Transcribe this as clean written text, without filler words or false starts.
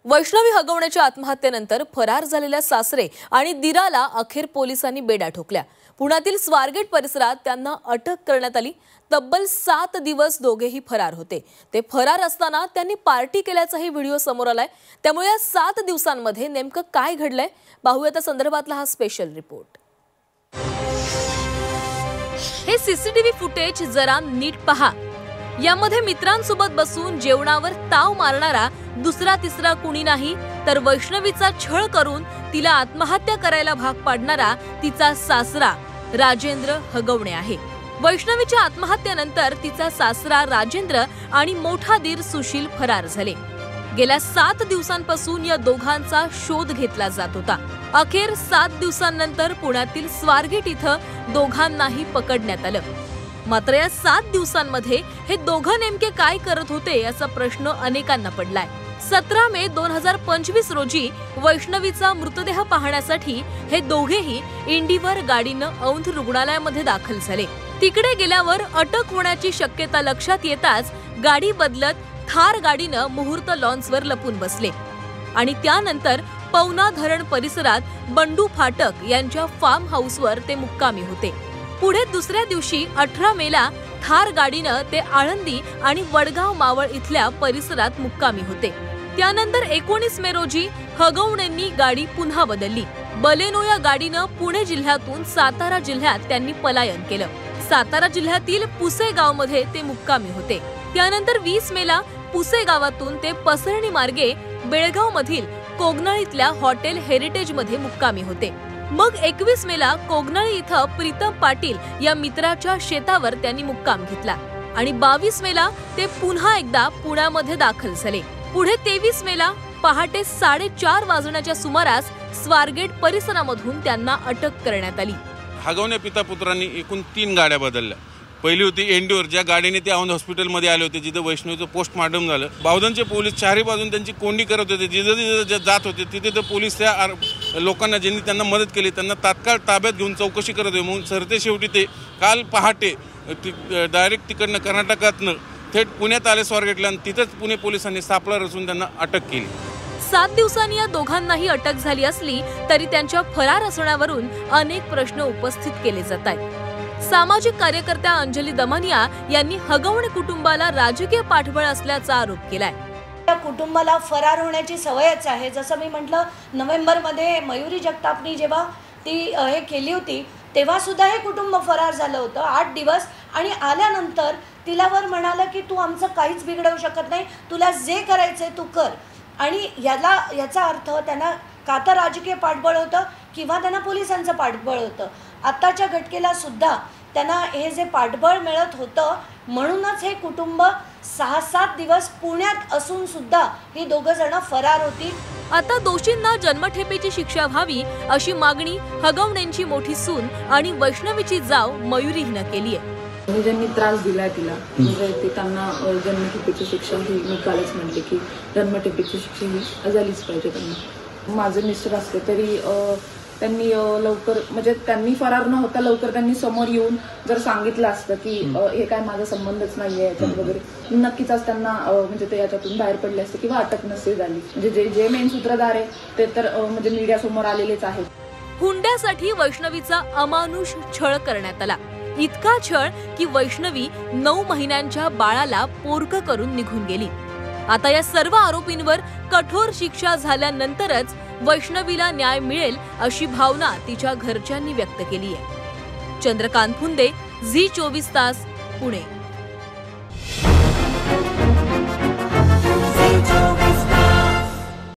वैष्णवी हगवण्याच्या आत्महत्येनंतर फरार झालेल्या सासरे आणि दिराला अखेर पोलिसांनी बेड्या ठोकल्या। पुण्यातील स्वारगेट परिसरात त्यांना अटक करण्यात आली। तब्बल 7 दिवस दोघेही फरार होते। ते फरार असताना त्यांनी पार्टी केल्याचाही व्हिडिओ समोर आलाय। त्यामुळे या 7 दिवसांमध्ये नेमकं काय घडलंय पाहूया त्या संदर्भातला हा स्पेशल रिपोर्ट। हे सीसीटीव्ही फुटेज जरा नीट पहा। यामध्ये मित्रांसोबत बसून जेवणावर ताव मारणारा दुसरा तिसरा कुणी नाही तर वैष्णवीचा छळ करून तिला आत्महत्या करायला भाग पाडणारा तिचा सासरा राजेंद्र हगवणे आहे। वैष्णवीच्या आत्महत्येनंतर तिचा सासरा राजेंद्र आणि मोठा दीर सुशील फरार झाले। गेल्या 7 दिवसांपासून या दोघांचा शोध घेतला जात होता। अखेर 7 दिवसांनंतर पुण्यातील स्वारगेट इथं दोघांनाही पकडण्यात आलं। मात्र या 7 दिवसांमध्ये हे दोघं नेमके काय करत होते याचा प्रश्न अनेकांना पडलाय। 17 मे 2025 रोजी वैष्णवीचा मृतदेह पाहण्यासाठी हे दोघेही इंडिवर गाडीनं औंध रुग्णालयामध्ये दाखल झाले। तिकडे गेल्यावर अटक होण्याची शक्यता लक्षात येताच गाडी बदलत थार गाडीनं मुहूर्त लॉन्सवर लपून बसले आणि त्यानंतर पवना धरण परिसरात बंडू फाटक यांच्या फार्म हाऊसवर ते मुक्कामी होते। पुढे दुसऱ्या दिवशी 18 मेला थार गाडीनं ते आळंदी आणि वडगाव मावळ इथल्या परिसरात मुक्कामी होते। त्यानंतर 19 मे रोजी हगवणेंनी गाडी पुन्हा बदलली। बलेनो या गाडीनं पुणे जिल्ह्यातून सातारा जिल्ह्यात त्यांनी पलायन केलं। सातारा जिल्ह्यातील पुसे गावमध्ये ते मुक्कामी होते। त्यानंतर 20 मेला पुसे गावातून ते पसरणी मार्गे बेळगाव मधील कोगनळीतल्या हॉटेल हेरिटेज मध्ये मुक्कामी होते। मग 21 मेला कोगनळी इथं प्रीतम पाटील या मित्राच्या शेतावर त्यांनी मुक्काम घेतला आणि 22 मेला ते पुन्हा एकदा पुण्यामध्ये दाखल झाले। पुढे 23 मेला पहाटे 4:30 वाजण्याच्या सुमारास स्वारगेट परिसरामधून त्यांना अटक करण्यात आली। हगवणे पिता पुत्रांनी एकूण 3 गाड्या बदलल्या। पहिली होती एंडिवर, ज्या गाडीने ते औंध हॉस्पिटलमध्ये आले होते, जिथे वैष्णवीचं पोस्टमार्टम झालं। बावधनचे पोलीस चारही बाजून त्यांची कोंडी करत होते। जिथे जात होते तिथे ते पोलीस त्या लोकांना ज्यांनी त्यांना मदत केली त्यांना तात्काळ ताब्यात घेऊन चौकशी करत होते। म्हणून सरते शेवटी ते काल पहाटे डायरेक्ट तिकडनं कर्नाटकातनं थेट पुण्यात आले स्वारगेटला आणि तिथेच पुणे पोलिसांनी सापळा रचून त्यांना अटक केली। 7 दिवसांनी या दोघांनाही अटक झाली असली तरी त्यांच्या फरार असण्यावरून अनेक प्रश्न उपस्थित केले जात आहेत। सामाजिक कार्यकर्त्या अंजली दमनिया यांनी हगवणे कुटुंबाला राजकीय पाठबळ असल्याचा आरोप केलाय। या कुटुंबाला फरार होण्याची सवयच आहे। जसं मी म्हटलं, नोव्हेंबरमध्ये मयुरी जगतापनी जेव्हा ती हे केली होती तेव्हा सुद्धा हे कुटुंब फरार झालं होतं 8 दिवस आणि आल्यानंतर तिला वर म्हणालं की तू आमचं काहीच बिघडवू शकत नाही, तुला जे करायचंय तू कर। आणि याचा अर्थ त्यांना का तर राजकीय पाठबळ होतं किंवा त्यांना पोलिसांचं पाठबळ होतं। आत्ताच्या घटनेला सुद्धा त्यांना हे जे पाठबळ मिळत होतं म्हणूनच हे कुटुंब 6-7 दिवस पुण्यात असून सुद्धा ही दोघं जण फरार होती। आता दोषींना जन्मठेपेची शिक्षा व्हावी अशी मागणी हगवणेंची मोठी सून आणि वैष्णवीची जाव मयुरी हिनं केली आहे। ज्यांनी त्रास दिलाय तिला म्हणजे ते त्यांना जन्मठेपेची शिक्षा ही मी कालच म्हणते की जन्मठेपेची शिक्षा ही झालीच पाहिजे त्यांना। माझे मिस्टर असते तरी त्यांनी लवकर म्हणजे त्यांनी फरार न होता लवकर त्यांनी समोर येऊन जर सांगितलं असतं की हे काय माझा संबंधच नाहीये याच्यात वगैरे, नक्कीच आज त्यांना म्हणजे ते याच्यातून बाहेर पडले असते किंवा अटक नसते झाली। म्हणजे जे मेन सूत्रधार आहे ते तर म्हणजे मीडिया समोर आलेलेच आहेत। हुंड्यासाठी वैष्णवीचा अमानुष छळ करण्यात आला। इतका छळ की वैष्णवी 9 महिन्यांच्या बाळाला पोरकं करून निघून गेली। आता या सर्व आरोपींवर कठोर शिक्षा झाल्यानंतरच वैष्णवीला न्याय मिळेल अशी भावना तिच्या घरच्यांनी व्यक्त केली आहे। चंद्रकांत फुंदे, झी 24 तास, पुणे।